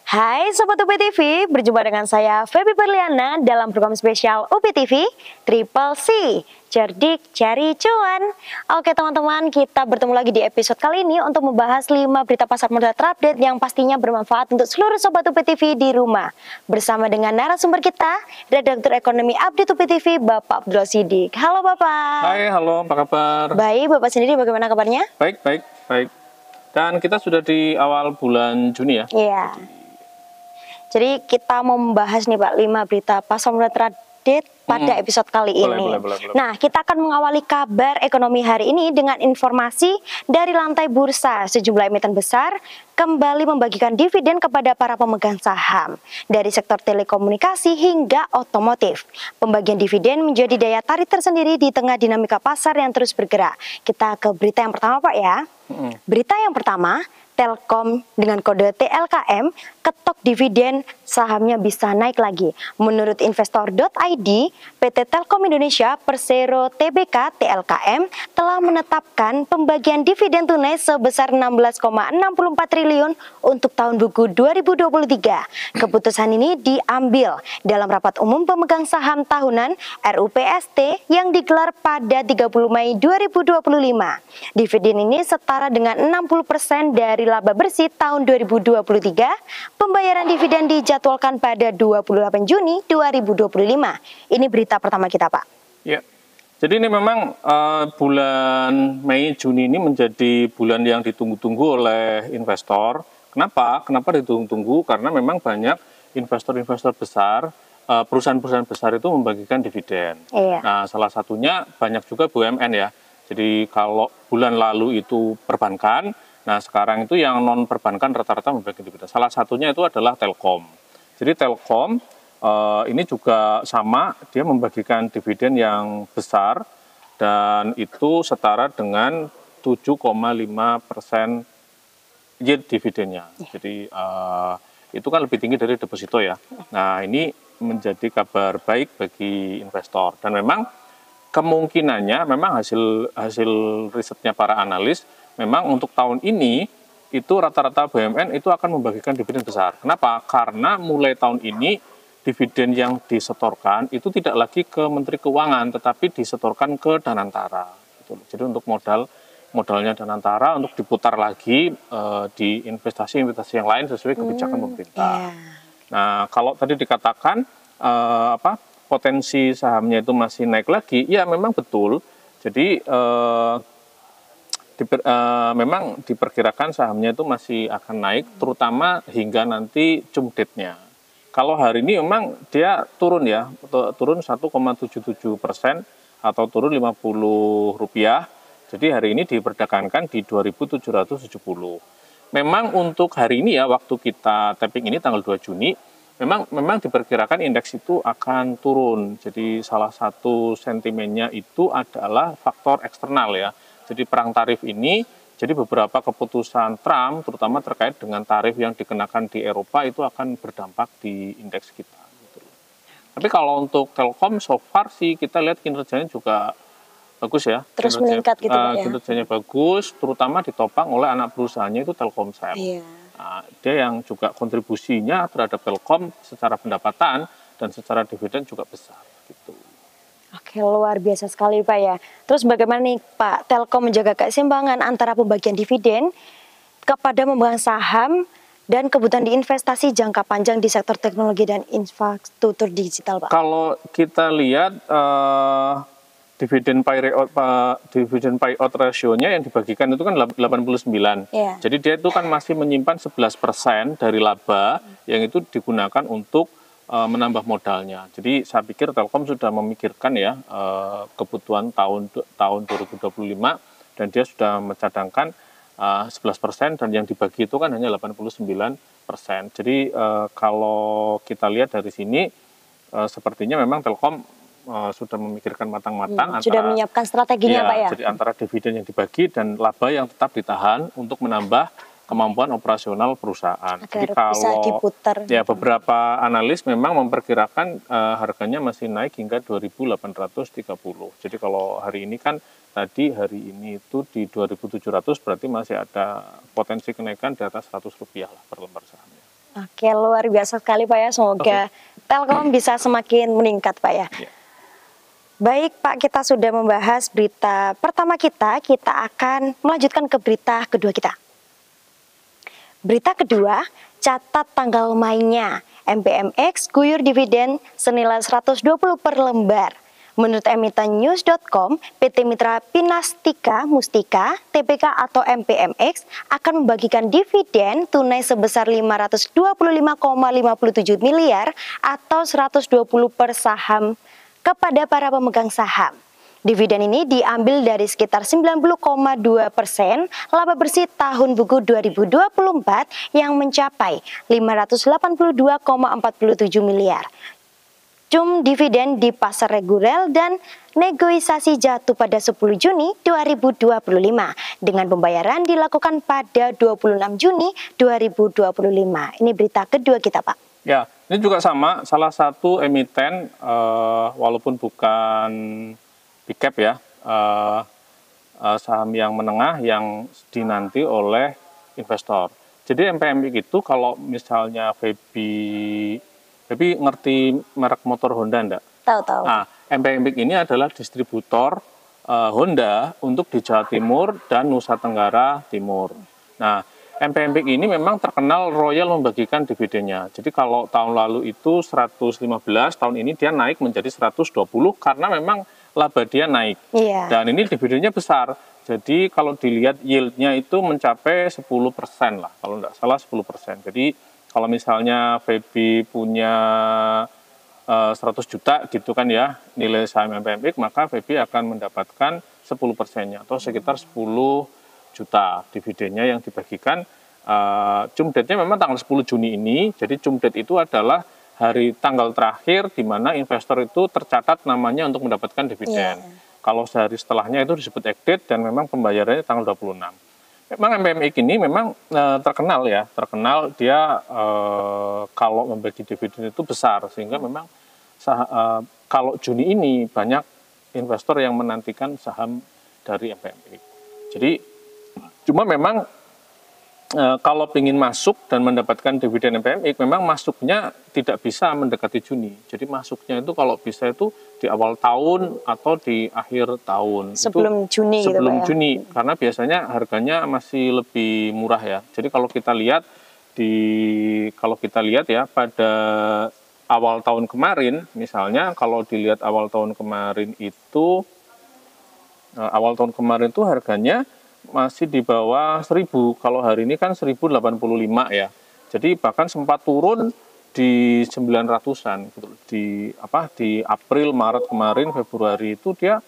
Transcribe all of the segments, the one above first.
Hai Sobat UPTV, berjumpa dengan saya Feby Berliana dalam program spesial UPTV Triple C, Cerdik Cari Cuan. Oke teman-teman, kita bertemu lagi di episode kali ini untuk membahas 5 berita pasar modal terupdate yang pastinya bermanfaat untuk seluruh Sobat UPTV di rumah. Bersama dengan narasumber kita, Redaktur Ekonomi Update UPTV, Bapak Abdul Sidik. Halo Bapak. Hai, halo, apa kabar? Baik, Bapak sendiri bagaimana kabarnya? Baik. Dan kita sudah di awal bulan Juni ya? Iya. Jadi kita mau membahas nih Pak 5 berita pasar modal terupdate pada episode kali ini. Boleh. Nah, kita akan mengawali kabar ekonomi hari ini dengan informasi dari lantai bursa. Sejumlah emiten besar kembali membagikan dividen kepada para pemegang saham dari sektor telekomunikasi hingga otomotif. Pembagian dividen menjadi daya tarik tersendiri di tengah dinamika pasar yang terus bergerak. Kita ke berita yang pertama Pak ya. Berita yang pertama, Telkom dengan kode TLKM ketok dividen sahamnya bisa naik lagi. Menurut investor.id, PT Telkom Indonesia Persero Tbk TLKM telah menetapkan pembagian dividen tunai sebesar 16,64 triliun untuk tahun buku 2023. Keputusan ini diambil dalam rapat umum pemegang saham tahunan RUPST yang digelar pada 30 Mei 2025. Dividen ini setara dengan 60% dari laba bersih tahun 2023. Pembayaran dividen dijadwalkan pada 28 Juni 2025. Ini berita pertama kita, Pak. Ya. Jadi ini memang bulan Mei Juni ini menjadi bulan yang ditunggu-tunggu oleh investor. Kenapa? Kenapa ditunggu-tunggu? Karena memang banyak investor-investor besar, perusahaan-perusahaan besar itu membagikan dividen. Iya. Nah, salah satunya banyak juga BUMN ya. Jadi kalau bulan lalu itu perbankan, nah sekarang itu yang non perbankan rata-rata membagi dividen. Salah satunya itu adalah Telkom. Jadi Telkom ini juga sama, dia membagikan dividen yang besar dan itu setara dengan 7,5% yield dividennya. Jadi itu kan lebih tinggi dari deposito ya. Nah ini menjadi kabar baik bagi investor dan memang kemungkinannya memang hasil risetnya para analis memang untuk tahun ini itu rata-rata BUMN itu akan membagikan dividen besar. Kenapa? Karena mulai tahun ini dividen yang disetorkan itu tidak lagi ke Menteri Keuangan tetapi disetorkan ke Danantara. Jadi untuk modalnya Danantara untuk diputar lagi di investasi-investasi yang lain sesuai kebijakan pemerintah. Nah, kalau tadi dikatakan potensi sahamnya itu masih naik lagi, ya memang betul. Jadi memang diperkirakan sahamnya itu masih akan naik, terutama hingga nanti cum date-nya. Kalau hari ini memang dia turun ya, turun 1,77% atau turun Rp50. Jadi hari ini diperdagangkan di 2.770. Memang untuk hari ini ya, waktu kita tapping ini tanggal 2 Juni, memang diperkirakan indeks itu akan turun. Jadi salah satu sentimennya itu adalah faktor eksternal ya. Jadi perang tarif ini, jadi beberapa keputusan Trump, terutama terkait dengan tarif yang dikenakan di Eropa itu akan berdampak di indeks kita. Gitu. Tapi kalau untuk Telkom, so far sih kita lihat kinerjanya juga bagus ya. Terus meningkat gitu Pak ya. Kinerjanya bagus, terutama ditopang oleh anak perusahaannya itu Telkomsel. Iya. Nah, dia yang juga kontribusinya terhadap Telkom secara pendapatan dan secara dividen juga besar. Gitu. Oke, luar biasa sekali Pak ya. Terus bagaimana nih Pak Telkom menjaga keseimbangan antara pembagian dividen kepada pemegang saham dan kebutuhan diinvestasi jangka panjang di sektor teknologi dan infrastruktur digital Pak? Kalau kita lihat dividen payout ratio-nya yang dibagikan itu kan 89. Yeah. Jadi dia itu kan masih menyimpan 11% dari laba yang itu digunakan untuk menambah modalnya. Jadi saya pikir Telkom sudah memikirkan ya kebutuhan tahun 2025 dan dia sudah mencadangkan 11% dan yang dibagi itu kan hanya 89%. Jadi kalau kita lihat dari sini sepertinya memang Telkom sudah memikirkan matang-matang sudah menyiapkan strateginya ya, Pak ya. Jadi antara dividen yang dibagi dan laba yang tetap ditahan untuk menambah kemampuan operasional perusahaan. Agar jadi kalau bisa diputar. Ya beberapa analis memang memperkirakan harganya masih naik hingga 2.830. Jadi kalau hari ini kan tadi hari ini itu di 2.700 berarti masih ada potensi kenaikan di atas Rp100 lah per lembar sahamnya. Oke, luar biasa sekali Pak ya. Semoga Telkom bisa semakin meningkat Pak ya. Baik Pak, kita sudah membahas berita pertama kita akan melanjutkan ke berita kedua kita. Berita kedua, catat tanggal mainnya. MPMX guyur dividen senilai 120 per lembar. Menurut emiten news.com, PT Mitra Pinastika Mustika Tbk atau MPMX akan membagikan dividen tunai sebesar 525,57 miliar atau 120 per saham kepada para pemegang saham. Dividen ini diambil dari sekitar 90,2% laba bersih tahun buku 2024 yang mencapai 582,47 miliar. Cum dividen di pasar reguler dan negosiasi jatuh pada 10 Juni 2025 dengan pembayaran dilakukan pada 26 Juni 2025. Ini berita kedua kita Pak. Ya, ini juga sama, salah satu emiten walaupun bukan big cap ya, saham yang menengah yang dinanti oleh investor. Jadi MPMX itu kalau misalnya Febi ngerti merek motor Honda enggak? Tahu. Nah, MPMX ini adalah distributor Honda untuk di Jawa Timur dan Nusa Tenggara Timur. Nah, MPMX ini memang terkenal royal membagikan dividennya. Jadi kalau tahun lalu itu 115, tahun ini dia naik menjadi 120 karena memang laba dia naik. Iya. Dan ini dividennya besar. Jadi kalau dilihat yieldnya itu mencapai 10% lah, kalau enggak salah 10%. Jadi kalau misalnya Febi punya 100 juta gitu kan ya nilai saham MPMX, maka Febi akan mendapatkan 10%-nya atau sekitar 10 juta dividennya yang dibagikan. Cum date-nya memang tanggal 10 Juni ini, jadi cum date itu adalah hari tanggal terakhir di mana investor itu tercatat namanya untuk mendapatkan dividen. Kalau sehari setelahnya itu disebut ex-date dan memang pembayarannya tanggal 26. Memang MPMX ini memang terkenal dia kalau membagi dividen itu besar, sehingga memang kalau Juni ini banyak investor yang menantikan saham dari MPMX. Jadi cuma memang kalau ingin masuk dan mendapatkan dividen MPMX, memang masuknya tidak bisa mendekati Juni. Jadi masuknya itu kalau bisa itu di awal tahun atau di akhir tahun. Sebelum itu, Juni sebelum gitu Pak ya? Juni, karena biasanya harganya masih lebih murah ya. Jadi kalau kita lihat ya pada awal tahun kemarin, misalnya kalau dilihat awal tahun kemarin itu harganya masih di bawah 1000. Kalau hari ini kan 1085 ya. Jadi bahkan sempat turun di 900-an gitu. Di April, Maret kemarin, Februari itu dia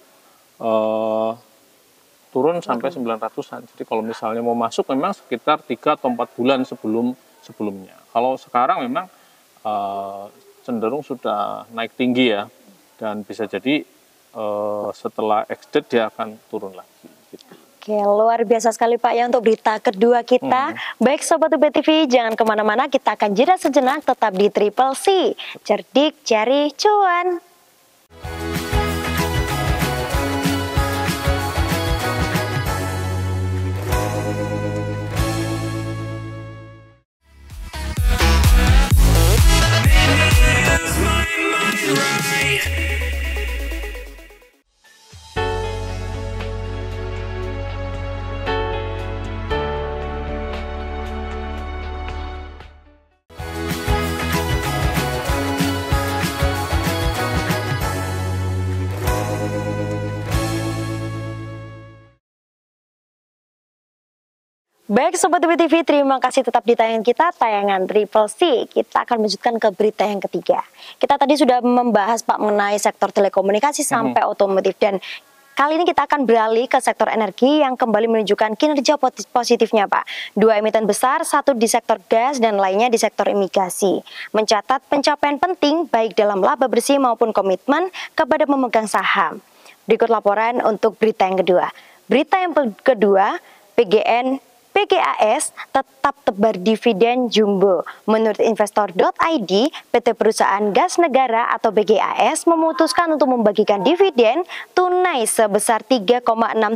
turun sampai 900-an. Jadi kalau misalnya mau masuk memang sekitar 3 atau 4 bulan sebelumnya. Kalau sekarang memang cenderung sudah naik tinggi ya. Dan bisa jadi setelah exit dia akan turun lagi gitu. Oke, luar biasa sekali Pak ya untuk berita kedua kita. Baik Sobat UB TV, jangan kemana-mana, kita akan jeda sejenak, tetap di Triple C. Cerdik cari cuan. Baik Sobat UB TV, terima kasih tetap di tayangan kita, tayangan Triple C. Kita akan melanjutkan ke berita yang ketiga. Kita tadi sudah membahas Pak mengenai sektor telekomunikasi sampai otomotif, dan kali ini kita akan beralih ke sektor energi yang kembali menunjukkan kinerja positifnya Pak. Dua emiten besar, satu di sektor gas dan lainnya di sektor imigrasi, mencatat pencapaian penting baik dalam laba bersih maupun komitmen kepada pemegang saham. Berikut laporan untuk berita yang kedua. Berita yang kedua, PGAS tetap tebar dividen jumbo. Menurut investor.id, PT Perusahaan Gas Negara atau PGAS memutuskan untuk membagikan dividen tunai sebesar 3,6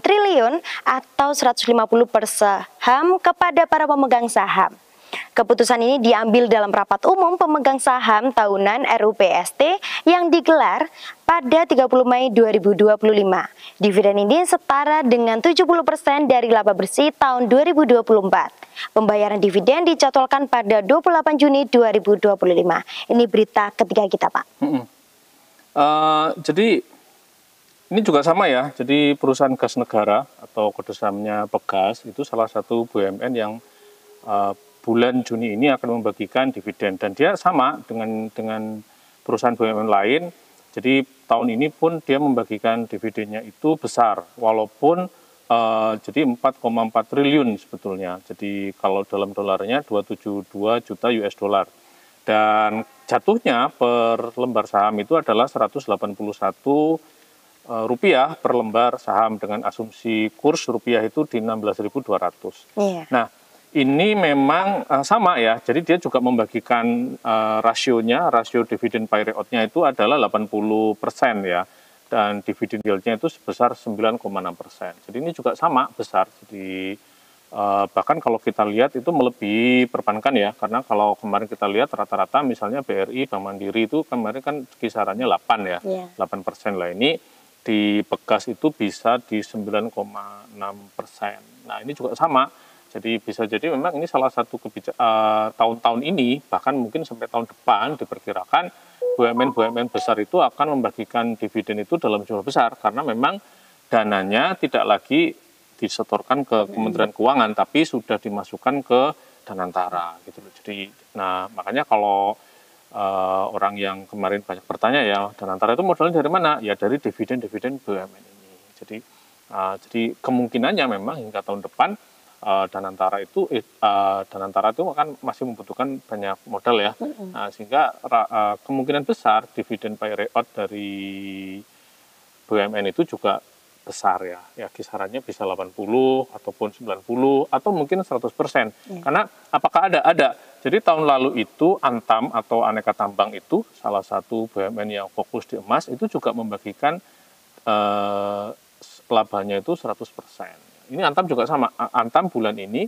triliun atau 150 per saham kepada para pemegang saham. Keputusan ini diambil dalam rapat umum pemegang saham tahunan RUPST yang digelar pada 30 Mei 2025. Dividen ini setara dengan 70% dari laba bersih tahun 2024. Pembayaran dividen dijadwalkan pada 28 Juni 2025. Ini berita ketiga kita, Pak. Jadi ini juga sama ya. Jadi perusahaan gas negara atau kode sahamnya Pegas itu salah satu BUMN yang bulan Juni ini akan membagikan dividen, dan dia sama dengan perusahaan BUMN lain. Jadi tahun ini pun dia membagikan dividennya itu besar, walaupun jadi 4,4 triliun sebetulnya. Jadi kalau dalam dolarnya 272 juta US dollar. Dan jatuhnya per lembar saham itu adalah 181 rupiah per lembar saham, dengan asumsi kurs rupiah itu di 16.200. Iya. Nah, ini memang sama ya. Jadi dia juga membagikan rasio dividen pay rate-nya itu adalah 80% ya. Dan dividen yield-nya itu sebesar 9,6%. Jadi ini juga sama besar. Jadi bahkan kalau kita lihat itu melebihi perbankan ya. Karena kalau kemarin kita lihat rata-rata misalnya BRI, Bank Mandiri itu kemarin kan kisarannya 8 ya. Yeah. 8% lah. Ini di Pegas itu bisa di 9,6%. Nah ini juga sama. Jadi bisa jadi memang ini salah satu tahun-tahun ini, bahkan mungkin sampai tahun depan diperkirakan BUMN besar itu akan membagikan dividen itu dalam jumlah besar, karena memang dananya tidak lagi disetorkan ke Kementerian Keuangan, tapi sudah dimasukkan ke Danantara gitu loh. Jadi, nah makanya kalau orang yang kemarin banyak bertanya ya, Danantara itu modalnya dari mana? Ya dari dividen-dividen BUMN ini. Jadi kemungkinannya memang hingga tahun depan Danantara itu kan masih membutuhkan banyak modal ya, sehingga kemungkinan besar dividen pay rate dari BUMN itu juga besar ya kisarannya bisa 80 ataupun 90 atau mungkin 100%. Karena apakah ada? Jadi tahun lalu itu Antam atau Aneka Tambang itu salah satu BUMN yang fokus di emas itu juga membagikan labanya itu 100%. Ini Antam juga sama. Antam bulan ini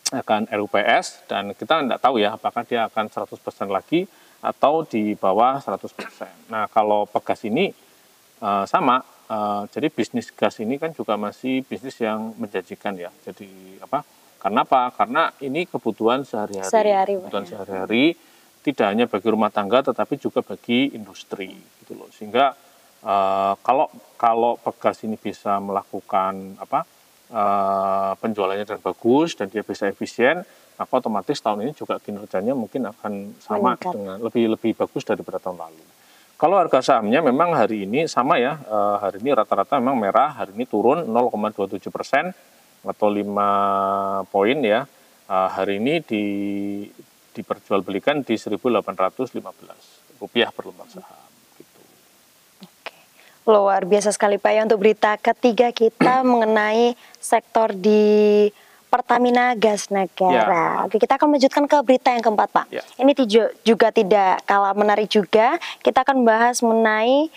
akan RUPS, dan kita tidak tahu ya apakah dia akan 100% lagi atau di bawah 100%. Nah kalau Pegas ini sama. Jadi bisnis gas ini kan juga masih bisnis yang menjanjikan ya. Jadi Karena apa? Karena ini kebutuhan sehari-hari. Kebutuhan sehari-hari tidak hanya bagi rumah tangga tetapi juga bagi industri gitu loh. Sehingga kalau Pegas ini bisa melakukan penjualannya dan bagus dan dia bisa efisien, maka otomatis tahun ini juga kinerjanya mungkin akan sama dengan lebih bagus daripada tahun lalu. Kalau harga sahamnya memang hari ini sama ya, hari ini rata-rata memang merah, hari ini turun 0,27% atau 5 poin ya. Hari ini diperjualbelikan di 1.815 rupiah per lembar saham. Luar biasa sekali Pak ya untuk berita ketiga kita mengenai sektor di Pertamina Gas Negara. Oke, kita akan melanjutkan ke berita yang keempat Pak. Ini juga tidak kalah menarik juga. Kita akan bahas mengenai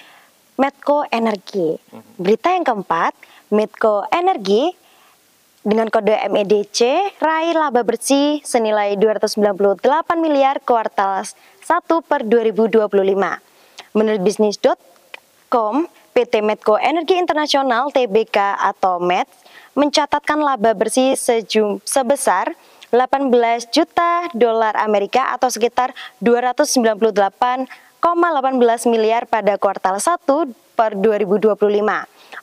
Medco Energi. Berita yang keempat, Medco Energi dengan kode MEDC raih laba bersih senilai 298 miliar kuartal 1 per 2025. Menurut bisnis.com, PT Medco Energi Internasional (TBK) atau MED mencatatkan laba bersih sebesar 18 juta dolar Amerika atau sekitar 298,18 miliar pada kuartal 1 per 2025.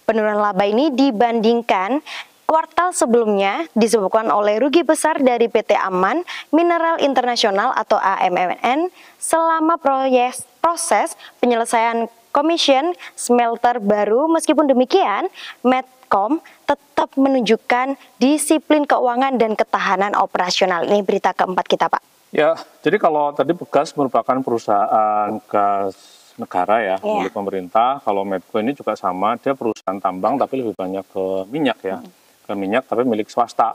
Penurunan laba ini dibandingkan kuartal sebelumnya disebabkan oleh rugi besar dari PT Aman Mineral Internasional atau AMMN selama proses penyelesaian komision smelter baru. Meskipun demikian, Medcom tetap menunjukkan disiplin keuangan dan ketahanan operasional. Ini berita keempat kita, Pak. Ya, jadi kalau tadi Pegas merupakan perusahaan gas negara ya, milik pemerintah. Kalau Medco ini juga sama, dia perusahaan tambang tapi lebih banyak ke minyak ya, ke minyak tapi milik swasta.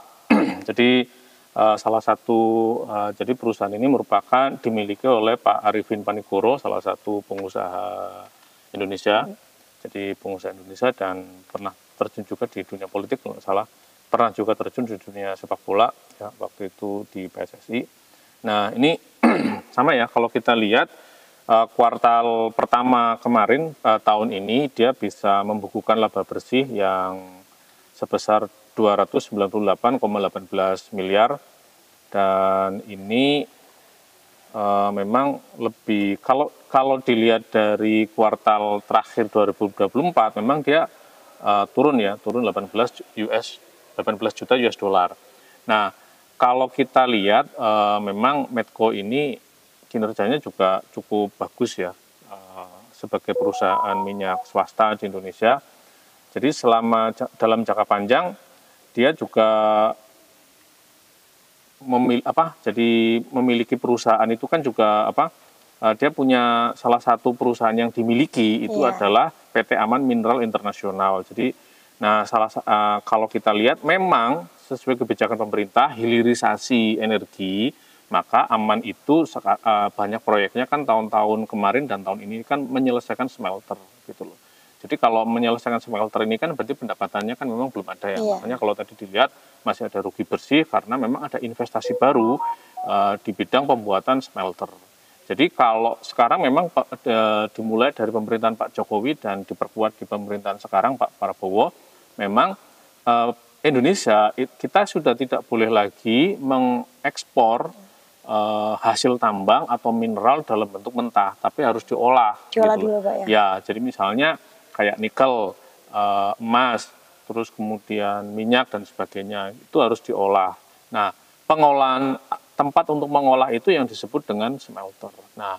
Jadi salah satu, jadi perusahaan ini merupakan dimiliki oleh Pak Arifin Panigoro, salah satu pengusaha Indonesia. Jadi pengusaha Indonesia dan pernah terjun juga di dunia politik kalau nggak salah, pernah juga terjun di dunia sepak bola ya, waktu itu di PSSI. Nah, ini sama ya, kalau kita lihat kuartal pertama kemarin tahun ini dia bisa membukukan laba bersih yang sebesar 298,18 miliar, dan ini memang lebih, kalau dilihat dari kuartal terakhir 2024 memang dia turun 18 juta US dollar. Nah, kalau kita lihat memang Medco ini kinerjanya juga cukup bagus ya, sebagai perusahaan minyak swasta di Indonesia. Jadi dalam jangka panjang dia juga memiliki perusahaan itu kan juga dia punya salah satu perusahaan yang dimiliki itu adalah PT Aman Mineral Internasional. Jadi kalau kita lihat memang sesuai kebijakan pemerintah hilirisasi energi, maka Aman itu banyak proyeknya kan tahun-tahun kemarin dan tahun ini kan menyelesaikan smelter gitu loh. Jadi kalau menyelesaikan smelter ini kan berarti pendapatannya kan memang belum ada ya. Makanya kalau tadi dilihat masih ada rugi bersih karena memang ada investasi baru di bidang pembuatan smelter. Jadi kalau sekarang memang dimulai dari pemerintahan Pak Jokowi dan diperkuat di pemerintahan sekarang Pak Prabowo, memang Indonesia kita sudah tidak boleh lagi mengekspor hasil tambang atau mineral dalam bentuk mentah, tapi harus diolah. Diolah dulu Pak ya? Ya, jadi misalnya kayak nikel, emas, terus kemudian minyak dan sebagainya, itu harus diolah. Nah, tempat untuk mengolah itu yang disebut dengan smelter. Nah,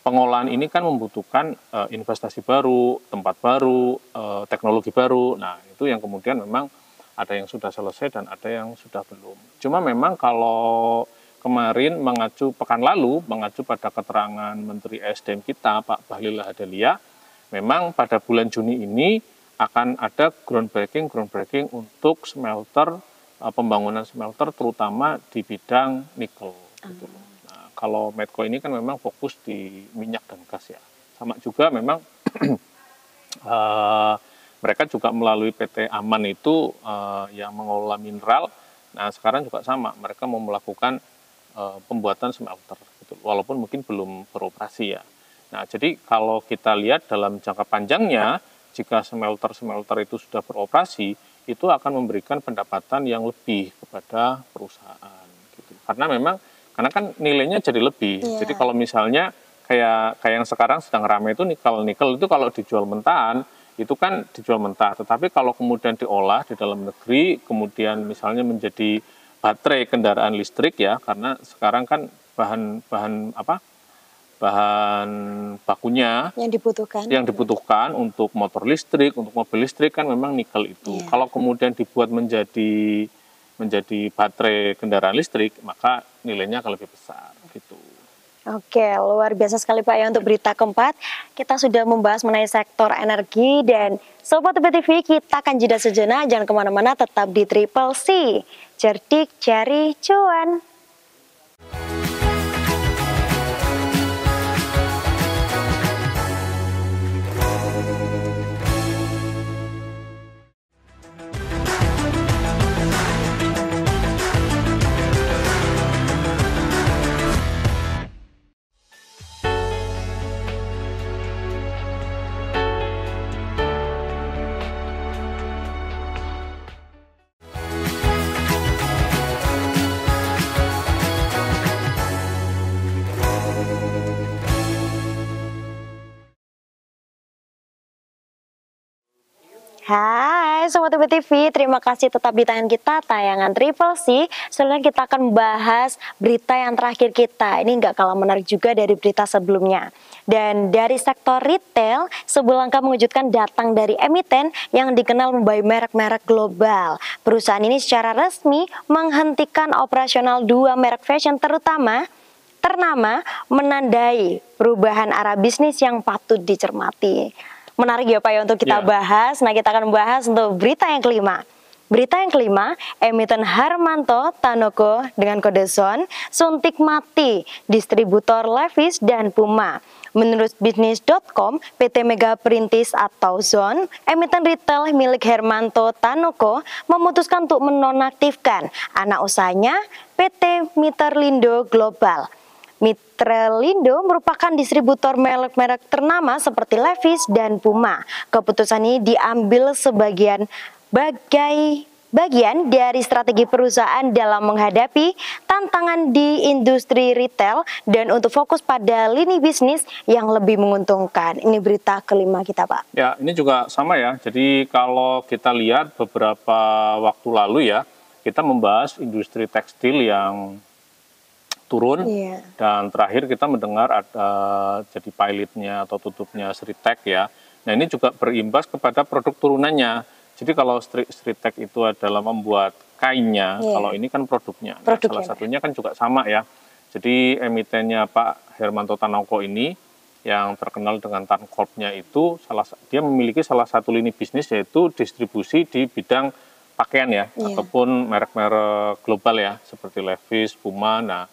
pengolahan ini kan membutuhkan investasi baru, tempat baru, teknologi baru. Nah, itu yang kemudian memang ada yang sudah selesai dan ada yang sudah belum. Cuma memang kalau kemarin pekan lalu mengacu pada keterangan Menteri SDM kita, Pak Bahlil Lahadalia, memang pada bulan Juni ini akan ada groundbreaking untuk smelter, pembangunan smelter terutama di bidang nikel. Gitu. Nah, kalau Medco ini kan memang fokus di minyak dan gas ya. Sama juga memang mereka juga melalui PT Aman itu yang mengelola mineral. Nah sekarang juga sama, mereka mau melakukan pembuatan smelter, gitu. Walaupun mungkin belum beroperasi ya. Nah, jadi kalau kita lihat dalam jangka panjangnya, jika smelter itu sudah beroperasi, itu akan memberikan pendapatan yang lebih kepada perusahaan. Gitu. Karena kan nilainya jadi lebih. Jadi kalau misalnya kayak yang sekarang sedang ramai itu nikel itu kalau dijual mentahan, itu kan dijual mentah. Tetapi kalau kemudian diolah di dalam negeri, kemudian misalnya menjadi baterai kendaraan listrik ya, karena sekarang kan bahan bakunya yang dibutuhkan untuk motor listrik, untuk mobil listrik kan memang nikel itu. Kalau kemudian dibuat menjadi baterai kendaraan listrik, maka nilainya akan lebih besar gitu. Oke, luar biasa sekali Pak ya untuk berita keempat. Kita sudah membahas mengenai sektor energi dan Sobat TV kita akan jeda sejenak, jangan kemana-mana, tetap di Triple C. Cerdik cari cuan. Hai Sobat TV, terima kasih tetap di tangan kita tayangan Triple C. Selanjutnya kita akan membahas berita yang terakhir kita. Ini nggak kalah menarik juga dari berita sebelumnya. Dan dari sektor retail, sebuah langkah mengejutkan datang dari emiten yang dikenal membawa merek-merek global. Perusahaan ini secara resmi menghentikan operasional dua merek fashion ternama menandai perubahan arah bisnis yang patut dicermati. Menarik ya Pak ya untuk kita bahas. Nah, kita akan membahas untuk berita yang kelima. Berita yang kelima, emiten Harmanto Tanoko dengan kode ZON suntik mati distributor Levi's dan Puma. Menurut bisnis.com, PT Mega Perintis atau Zon, emiten retail milik Hermanto Tanoko memutuskan untuk menonaktifkan anak usahanya PT Miterlindo Global. Miterlindo merupakan distributor merek-merek ternama seperti Levi's dan Puma. Keputusan ini diambil sebagai bagian dari strategi perusahaan dalam menghadapi tantangan di industri retail dan untuk fokus pada lini bisnis yang lebih menguntungkan. Ini berita kelima kita, Pak. Ya, ini juga sama ya. Jadi kalau kita lihat beberapa waktu lalu ya, kita membahas industri tekstil yang turun, dan terakhir kita mendengar ada jadi pilotnya atau tutupnya Sritek ya. Nah, ini juga berimbas kepada produk turunannya. Jadi kalau Sritek itu adalah membuat kainnya, kalau ini kan produknya. Nah, salah satunya kan juga sama ya. Jadi emitennya Pak Hermanto Tanoko ini yang terkenal dengan Tankorpnya itu dia memiliki salah satu lini bisnis yaitu distribusi di bidang pakaian ya, ataupun merek-merek global ya seperti Levi's, Puma. Nah,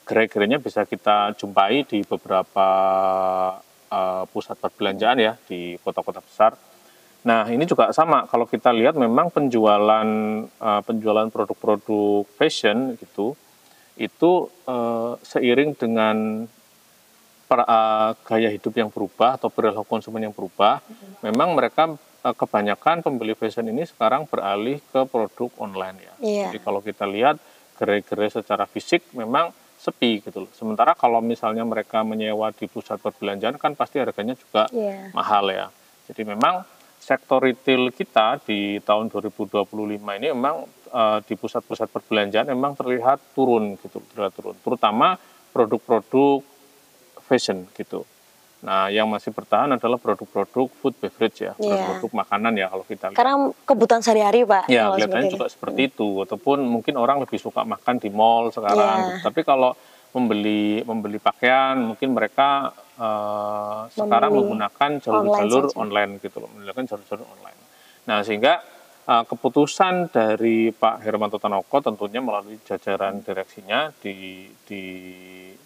gerai-gerainya bisa kita jumpai di beberapa pusat perbelanjaan ya di kota-kota besar. Nah, ini juga sama. Kalau kita lihat memang penjualan produk-produk fashion gitu, itu seiring dengan gaya hidup yang berubah atau perilaku konsumen yang berubah, memang mereka kebanyakan pembeli fashion ini sekarang beralih ke produk online ya. Jadi kalau kita lihat gerai-gerai secara fisik memang sepi gitu loh. Sementara kalau misalnya mereka menyewa di pusat perbelanjaan kan pasti harganya juga mahal ya. Jadi memang sektor retail kita di tahun 2025 ini memang di pusat-pusat perbelanjaan memang terlihat turun gitu, terutama produk-produk fashion gitu. Nah, yang masih bertahan adalah produk-produk food beverage ya, produk-produk makanan ya kalau kita lihat. Karena kebutuhan sehari-hari, Pak. Ya, kelihatannya juga seperti itu. Ataupun mungkin orang lebih suka makan di mall sekarang. Gitu. Tapi kalau membeli pakaian, mungkin mereka sekarang menggunakan jalur-jalur online gitu loh, menggunakan jalur-jalur online. Nah, sehingga keputusan dari Pak Hermanto Tanoko tentunya melalui jajaran direksinya di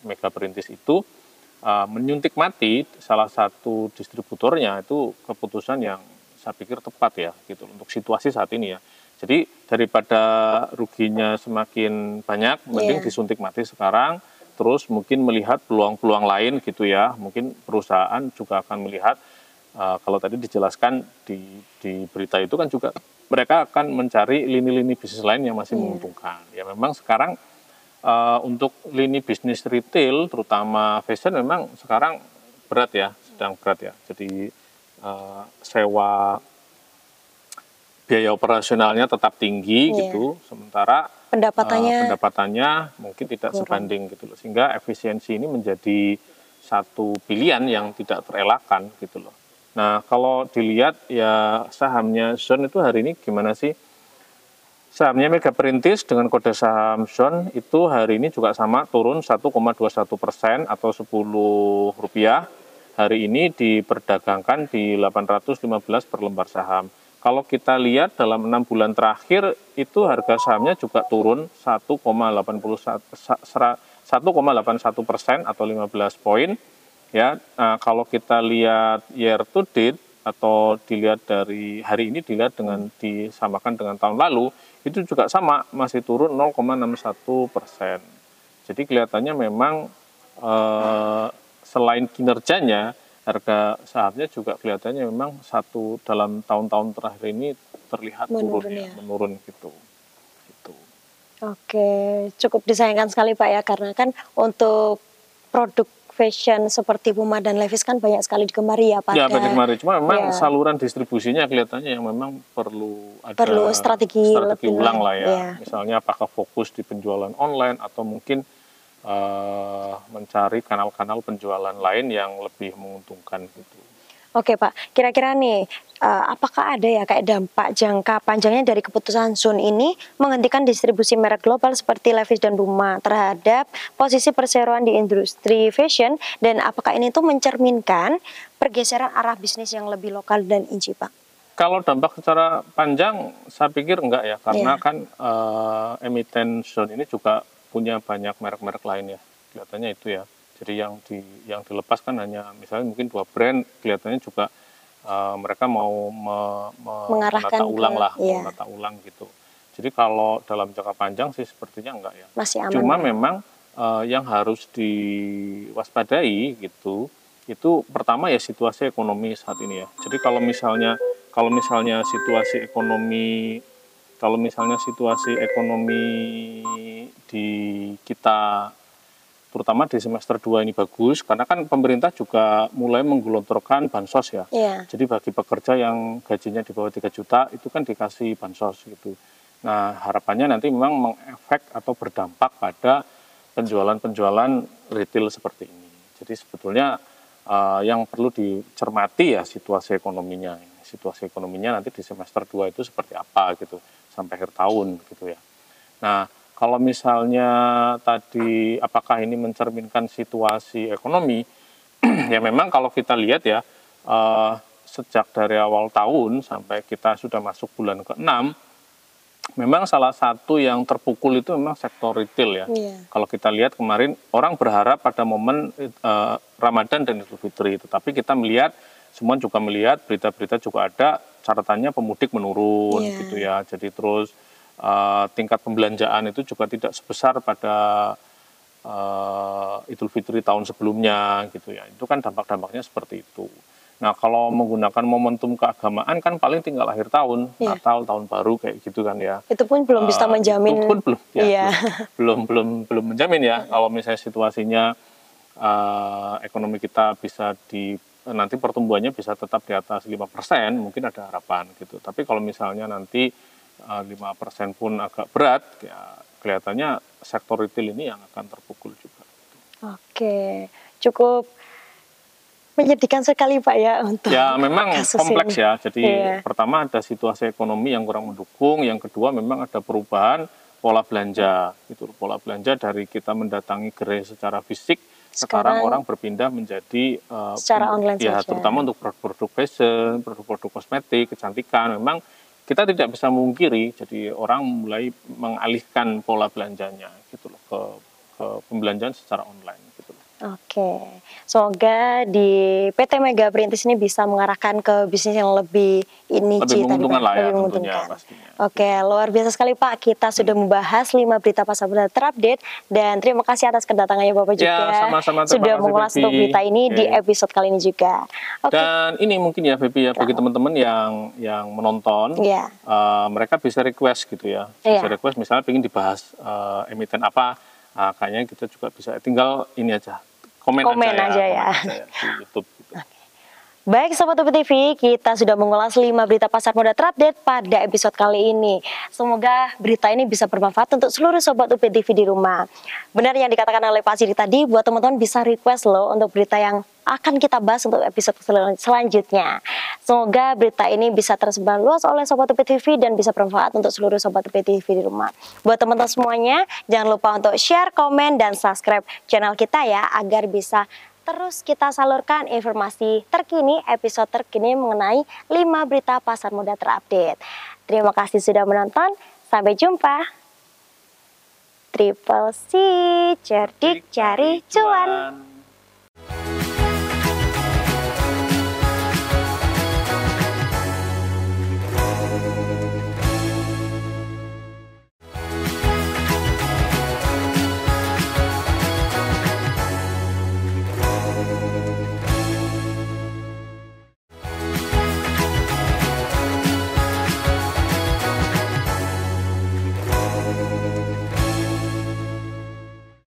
Mega Perintis itu menyuntik mati salah satu distributornya, itu keputusan yang saya pikir tepat ya gitu untuk situasi saat ini ya. Jadi daripada ruginya semakin banyak, mending disuntik mati sekarang. Terus mungkin melihat peluang-peluang lain gitu ya. Mungkin perusahaan juga akan melihat kalau tadi dijelaskan di berita itu kan juga mereka akan mencari lini-lini bisnis lain yang masih menguntungkan. Ya memang sekarang untuk lini bisnis retail terutama fashion memang sekarang berat ya, sedang berat ya. Jadi sewa biaya operasionalnya tetap tinggi gitu, sementara pendapatannya mungkin tidak sebanding gitu loh, sehingga efisiensi ini menjadi satu pilihan yang tidak terelakkan gitu loh. Nah, kalau dilihat ya sahamnya Zon itu hari ini gimana sih? Sahamnya Mega Perintis dengan kode saham Zon itu hari ini juga sama, turun 1,21% atau Rp10. Hari ini diperdagangkan di 815 per lembar saham. Kalau kita lihat dalam 6 bulan terakhir itu harga sahamnya juga turun 1,81% atau 15 poin. Ya, kalau kita lihat year to date atau dilihat dari hari ini disamakan dengan tahun lalu, itu juga sama, masih turun 0,61%. Jadi kelihatannya memang selain kinerjanya, harga sahamnya juga kelihatannya memang dalam tahun-tahun terakhir ini terlihat menurun gitu. Oke, cukup disayangkan sekali Pak ya, karena kan untuk produk fashion seperti Puma dan Levi's kan banyak sekali digemari ya Pak. Ya, banyak digemari, cuma memang saluran distribusinya kelihatannya yang memang perlu strategi ulang lah ya. Misalnya apakah fokus di penjualan online atau mungkin mencari kanal-kanal penjualan lain yang lebih menguntungkan gitu. Oke Pak, kira-kira nih apakah ada ya kayak dampak jangka panjangnya dari keputusan Zon ini menghentikan distribusi merek global seperti Levi's dan Puma terhadap posisi perseroan di industri fashion, dan apakah ini tuh mencerminkan pergeseran arah bisnis yang lebih lokal dan inci Pak? Kalau dampak secara panjang saya pikir enggak ya, karena kan emiten Zon ini juga punya banyak merek-merek lain ya, kelihatannya itu ya. Jadi yang dilepas kan hanya misalnya mungkin 2 brand, kelihatannya juga mereka mau menata ulang lah, menata ulang gitu. Jadi kalau dalam jangka panjang sih sepertinya enggak ya. Masih aman. Cuma memang yang harus diwaspadai gitu, itu pertama ya situasi ekonomi saat ini ya. Jadi kalau misalnya situasi ekonomi di kita terutama di semester 2 ini bagus, karena kan pemerintah juga mulai menggelontorkan bansos ya. Jadi bagi pekerja yang gajinya di bawah 3 juta itu kan dikasih bansos gitu. Nah harapannya nanti memang mengefek atau berdampak pada penjualan retail seperti ini. Jadi sebetulnya yang perlu dicermati ya situasi ekonominya. Situasi ekonominya nanti di semester 2 itu seperti apa gitu sampai akhir tahun gitu ya. Nah kalau misalnya tadi apakah ini mencerminkan situasi ekonomi, ya memang kalau kita lihat ya, sejak dari awal tahun sampai kita sudah masuk bulan ke-6, memang salah satu yang terpukul itu memang sektor retail ya. Kalau kita lihat kemarin orang berharap pada momen Ramadan dan Idul Fitri, tetapi kita melihat, semua juga melihat berita-berita juga ada catatannya pemudik menurun gitu ya. Jadi terus tingkat pembelanjaan itu juga tidak sebesar pada Idul Fitri tahun sebelumnya gitu ya. Itu kan dampak-dampaknya seperti itu. Nah kalau menggunakan momentum keagamaan kan paling tinggal akhir tahun, Natal, tahun baru kayak gitu kan ya. Itu pun belum bisa menjamin. Itu pun belum, ya, belum menjamin ya. Kalau misalnya situasinya ekonomi kita bisa nanti pertumbuhannya bisa tetap di atas 5%, mungkin ada harapan gitu. Tapi kalau misalnya nanti 5% pun agak berat, ya kelihatannya sektor retail ini yang akan terpukul juga. Oke, cukup menyedihkan sekali Pak ya untuk ya memang kompleks ini. Ya. Jadi pertama ada situasi ekonomi yang kurang mendukung, yang kedua memang ada perubahan pola belanja. Gitu. Pola belanja dari kita mendatangi gerai secara fisik, sekarang orang berpindah menjadi secara online ya, saja. Terutama untuk produk-produk fashion, produk-produk kosmetik, kecantikan, memang kita tidak bisa memungkiri, jadi orang mulai mengalihkan pola belanjanya gitu loh ke pembelanjaan secara online gitu loh. Oke, semoga di PT Mega Perintis ini bisa mengarahkan ke bisnis yang lebih menguntungkan lah ya tentunya pastinya. Oke, luar biasa sekali Pak, kita sudah membahas 5 berita pasar modal terupdate dan terima kasih atas kedatangannya Bapak juga. Ya, sama-sama, sudah mengulas untuk berita ini di episode kali ini juga. Dan ini mungkin ya Baby ya, bagi teman-teman yang menonton, mereka bisa request gitu ya, bisa request misalnya ingin dibahas emiten apa, kayaknya kita juga bisa tinggal ini aja. Komen aja ya di YouTube gitu. Baik Sobat UPI TV, kita sudah mengulas 5 berita pasar modal terupdate pada episode kali ini. Semoga berita ini bisa bermanfaat untuk seluruh Sobat UPI TV di rumah. Benar yang dikatakan oleh Pak Siri tadi, buat teman-teman bisa request loh untuk berita yang akan kita bahas untuk episode selanjutnya. Semoga berita ini bisa tersebar luas oleh Sobat UPI TV dan bisa bermanfaat untuk seluruh Sobat UPI TV di rumah. Buat teman-teman semuanya, jangan lupa untuk share, komen, dan subscribe channel kita ya, agar bisa terus kita salurkan informasi terkini, episode terkini mengenai 5 berita pasar modal terupdate. Terima kasih sudah menonton, sampai jumpa. Triple C, cerdik cari cuan.